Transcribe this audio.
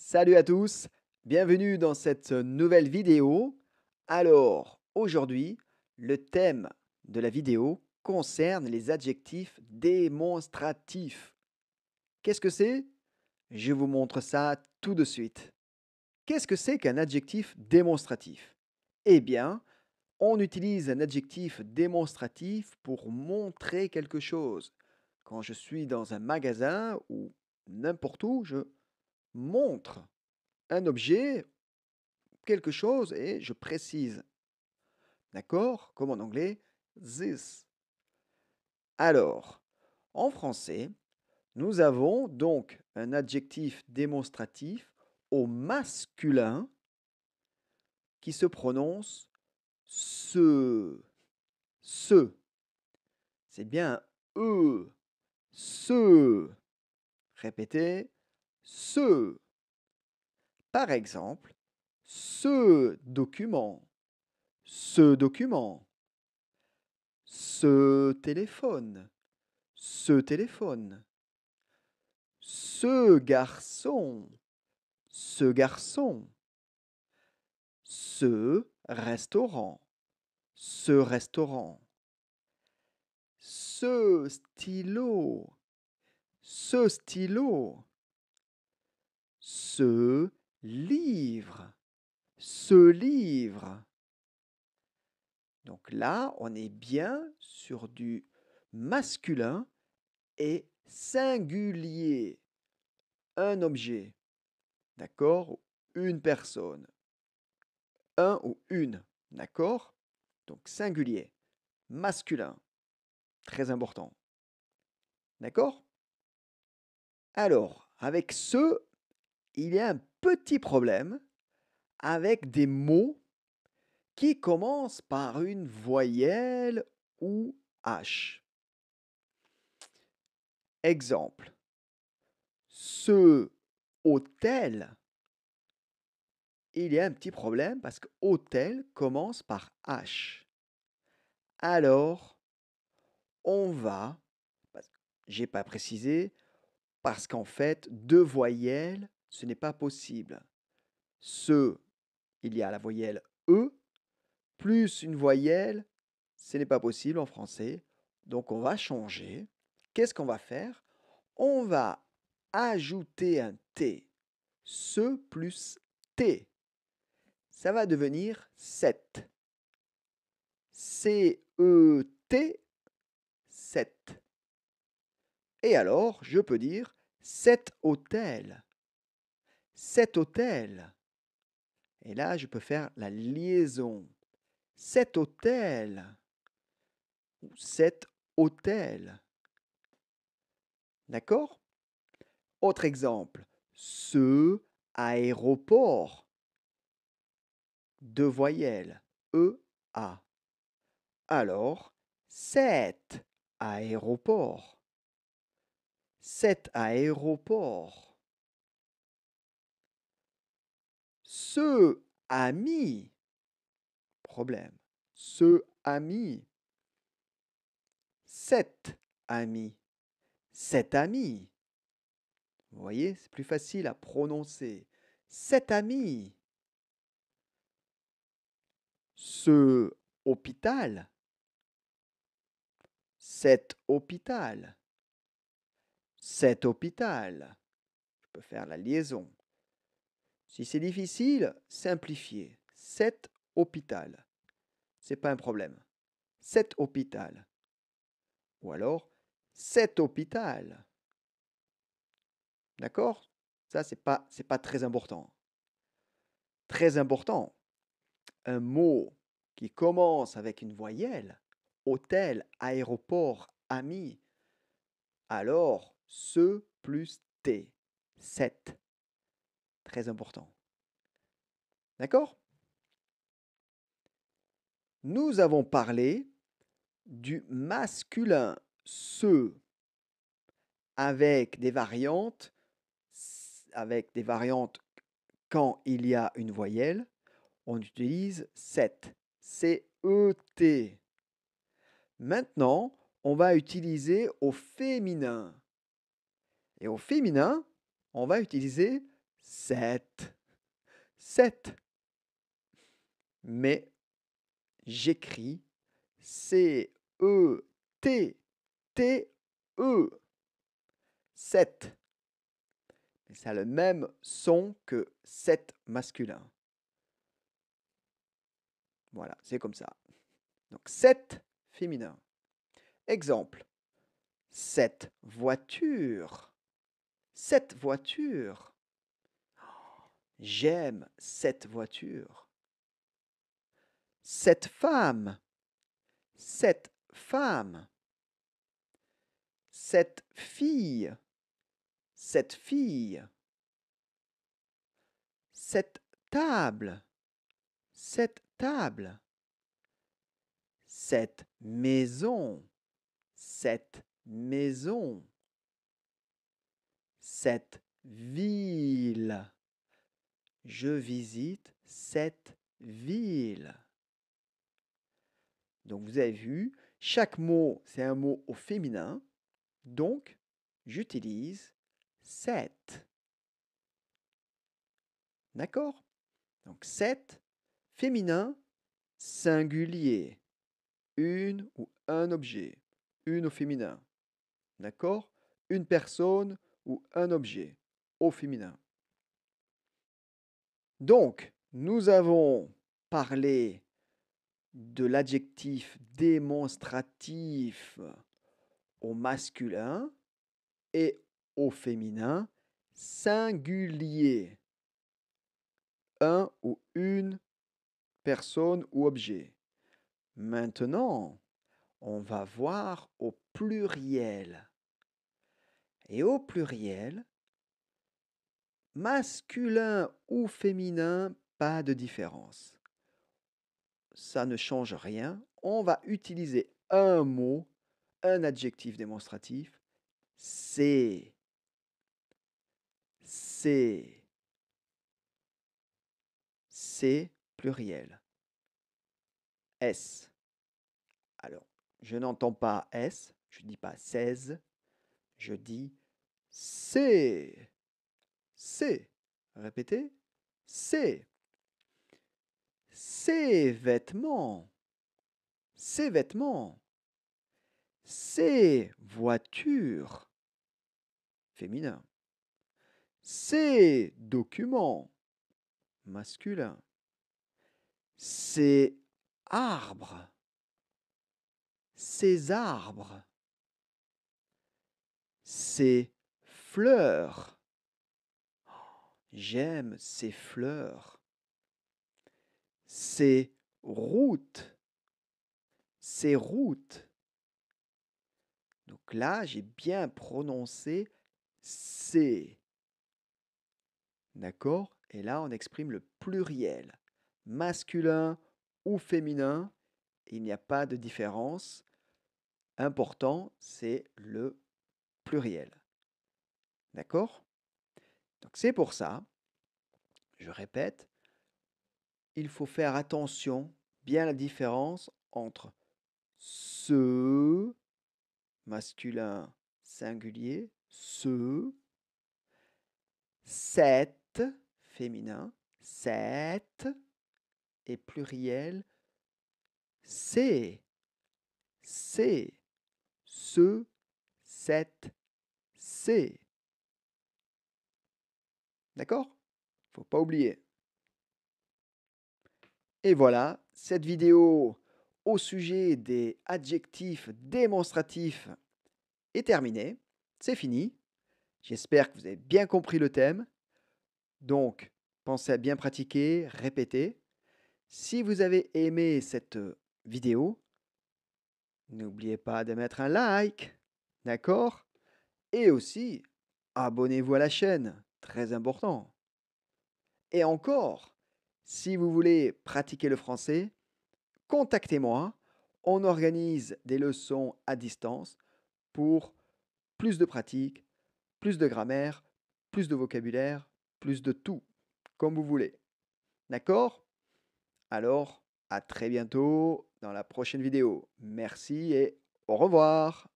Salut à tous, bienvenue dans cette nouvelle vidéo. Alors, aujourd'hui, le thème de la vidéo concerne les adjectifs démonstratifs. Qu'est-ce que c'est? Je vous montre ça tout de suite. Qu'est-ce que c'est qu'un adjectif démonstratif? Eh bien, on utilise un adjectif démonstratif pour montrer quelque chose. Quand je suis dans un magasin ou n'importe où, je montre un objet, quelque chose, et je précise. D'accord? Comme en anglais, this. Alors, en français, nous avons donc un adjectif démonstratif au masculin qui se prononce ce. Ce. C'est bien un e. Ce. Répétez. Ce. Par exemple, ce document. Ce document. Ce téléphone. Ce téléphone. Ce garçon. Ce garçon. Ce restaurant. Ce restaurant. Ce stylo. Ce stylo. Ce livre. Ce livre. Donc là, on est bien sur du masculin et singulier. Un objet, d'accord? Une personne. Un ou une, d'accord? Donc singulier, masculin, très important. D'accord? Alors, avec ce, il y a un petit problème avec des mots qui commencent par une voyelle ou H. Exemple, ce hôtel, il y a un petit problème parce que hôtel commence par H. Alors, on va, j'ai pas précisé, parce qu'en fait, deux voyelles, ce n'est pas possible. Ce, il y a la voyelle E, plus une voyelle, ce n'est pas possible en français. Donc on va changer. Qu'est-ce qu'on va faire? On va ajouter un T. Ce plus T. Ça va devenir 7. C-E-T, 7. Et alors, je peux dire cet hôtel. Cet hôtel. Et là, je peux faire la liaison. Cet hôtel. Ou cet hôtel. D'accord? Autre exemple. Ce aéroport. Deux voyelles. E-A. Alors, cet aéroport. Cet aéroport. Ce ami. Problème. Ce ami. Cet ami. Cet ami. Vous voyez, c'est plus facile à prononcer. Cet ami. Ce hôpital. Cet hôpital. Cet hôpital. Je peux faire la liaison. Si c'est difficile, simplifiez. Cet hôpital. C'est pas un problème. Cet hôpital. Ou alors, cet hôpital. D'accord? Ça, c'est pas très important. Très important, un mot qui commence avec une voyelle, hôtel, aéroport, ami, alors ce plus T, 7. Très important. D'accord? Nous avons parlé du masculin ce avec des variantes, quand il y a une voyelle, on utilise set, C-E-T. Maintenant, on va utiliser au féminin. Et au féminin, on va utiliser 7. 7. Mais j'écris C-E-T-T-E. 7. Mais ça a le même son que 7 masculin. Voilà, c'est comme ça. Donc 7 féminin. Exemple. 7 voitures. 7 voitures. J'aime cette voiture. 7 femmes. 7 femmes. 7 filles. 7 filles. 7 tables. 7 tables. 7 maisons. 7 maisons. 7 villes. Je visite cette ville. Donc vous avez vu, chaque mot, c'est un mot au féminin. Donc, j'utilise 7. D'accord? Donc 7, féminin, singulier. Une ou un objet. Une au féminin. D'accord? Une personne ou un objet au féminin. Donc, nous avons parlé de l'adjectif démonstratif au masculin et au féminin singulier. Un ou une personne ou objet. Maintenant, on va voir au pluriel. Et au pluriel, masculin ou féminin, pas de différence. Ça ne change rien. On va utiliser un mot, un adjectif démonstratif. C'est. C'est. C'est pluriel. S. Alors, je n'entends pas S, je ne dis pas 16, je dis c'est. C'est. Répétez. C'est. Ses vêtements. Ses vêtements. Ses voitures. Féminin. Ses documents. Masculin. Ses arbres. Ses arbres. Ses fleurs. J'aime ces fleurs. Ces routes. Ces routes. Donc là, j'ai bien prononcé c'est. D'accord? Et là, on exprime le pluriel. Masculin ou féminin, il n'y a pas de différence. Important, c'est le pluriel. D'accord? Donc c'est pour ça, je répète, il faut faire attention, bien la différence entre ce, masculin singulier, ce, cette, féminin, cette, et pluriel, c'est, ce, cette, c'est. D'accord? Faut pas oublier. Et voilà, cette vidéo au sujet des adjectifs démonstratifs est terminée. C'est fini. J'espère que vous avez bien compris le thème. Donc, pensez à bien pratiquer, répéter. Si vous avez aimé cette vidéo, n'oubliez pas de mettre un like. D'accord? Et aussi, abonnez-vous à la chaîne. Très important. Et encore, si vous voulez pratiquer le français, contactez-moi. On organise des leçons à distance pour plus de pratique, plus de grammaire, plus de vocabulaire, plus de tout, comme vous voulez. D'accord? Alors, à très bientôt dans la prochaine vidéo. Merci et au revoir.